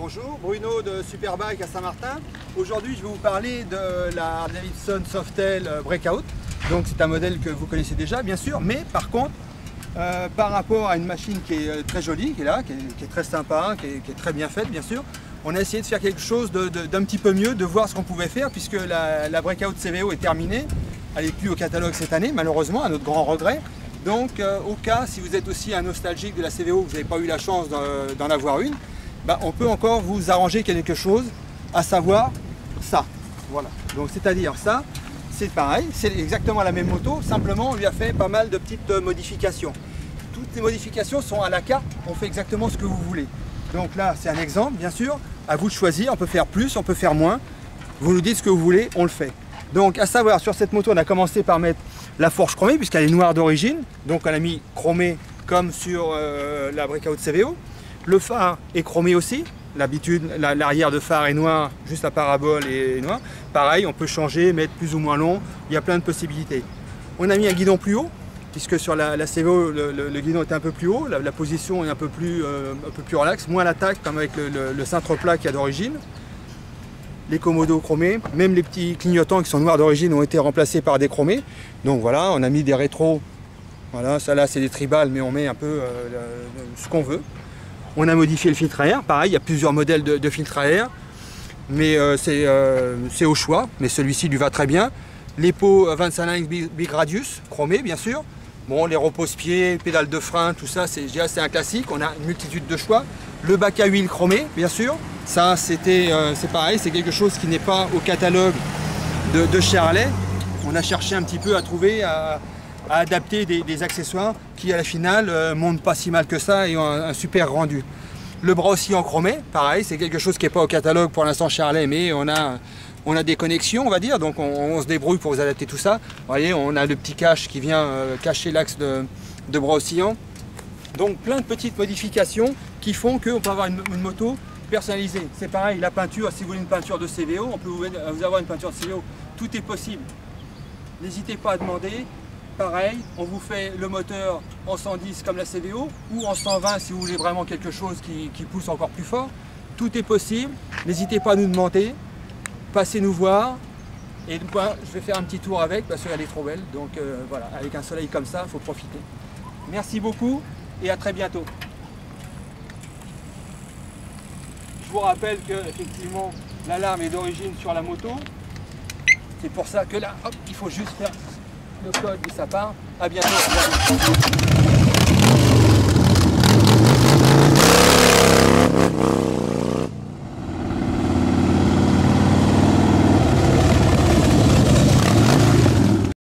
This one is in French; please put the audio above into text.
Bonjour, Bruno de Superbike à Saint-Martin. Aujourd'hui, je vais vous parler de la Harley-Davidson Softail Breakout. Donc c'est un modèle que vous connaissez déjà, bien sûr, mais par contre, par rapport à une machine qui est très jolie, qui est là, qui est très sympa, qui est très bien faite, bien sûr, on a essayé de faire quelque chose d'un petit peu mieux, de voir ce qu'on pouvait faire, puisque la Breakout CVO est terminée. Elle n'est plus au catalogue cette année, malheureusement, à notre grand regret. Donc, au cas, si vous êtes aussi un nostalgique de la CVO, vous n'avez pas eu la chance d'en avoir une, bah, on peut encore vous arranger quelque chose, à savoir ça. Voilà. Donc, c'est-à-dire ça, c'est pareil, c'est exactement la même moto, simplement on lui a fait pas mal de petites modifications. Toutes les modifications sont à la carte, on fait exactement ce que vous voulez. Donc là, c'est un exemple, bien sûr, à vous de choisir, on peut faire plus, on peut faire moins. Vous nous dites ce que vous voulez, on le fait. Donc, à savoir, sur cette moto, on a commencé par mettre la fourche chromée, puisqu'elle est noire d'origine. Donc, on a mis chromé comme sur la Breakout CVO. Le phare est chromé aussi. L'habitude, l'arrière de phare est noir, juste la parabole est noire. Pareil, on peut changer, mettre plus ou moins long. Il y a plein de possibilités. On a mis un guidon plus haut, puisque sur la CVO, le guidon est un peu plus haut. La position est un peu plus relaxe, moins l'attaque, comme avec le cintre plat qu'il y a d'origine. Les commodos chromés, même les petits clignotants qui sont noirs d'origine ont été remplacés par des chromés. Donc voilà, on a mis des rétros. Voilà, ça là c'est des tribales, mais on met un peu ce qu'on veut. On a modifié le filtre à air, pareil, il y a plusieurs modèles de filtre à air, mais c'est au choix, mais celui-ci lui va très bien. Les pots 25 lines Big Radius, chromés bien sûr. Bon, les repose-pieds, pédales de frein, tout ça, c'est un classique, on a une multitude de choix. Le bac à huile chromé, bien sûr, ça c'est pareil, c'est quelque chose qui n'est pas au catalogue de chez Harley. On a cherché un petit peu à trouver, à adapter des accessoires qui à la finale montent pas si mal que ça et ont un super rendu. Le bras aussi en chromé, pareil, c'est quelque chose qui n'est pas au catalogue pour l'instant chez Harley, mais on a des connexions, on va dire, donc on se débrouille pour vous adapter tout ça. Vous voyez, on a le petit cache qui vient cacher l'axe de bras oscillant. Donc plein de petites modifications qui font qu'on peut avoir une moto personnalisée. C'est pareil, la peinture, si vous voulez une peinture de CVO, on peut vous avoir une peinture de CVO. Tout est possible. N'hésitez pas à demander. Pareil, on vous fait le moteur en 110 comme la CVO ou en 120 si vous voulez vraiment quelque chose qui pousse encore plus fort. Tout est possible. N'hésitez pas à nous demander. Passez nous voir. Et moi, je vais faire un petit tour avec parce qu'elle est trop belle. Donc voilà, avec un soleil comme ça, il faut profiter. Merci beaucoup et à très bientôt. Je vous rappelle que effectivement l'alarme est d'origine sur la moto. C'est pour ça que là, hop, il faut juste faire le code et ça part. À bientôt.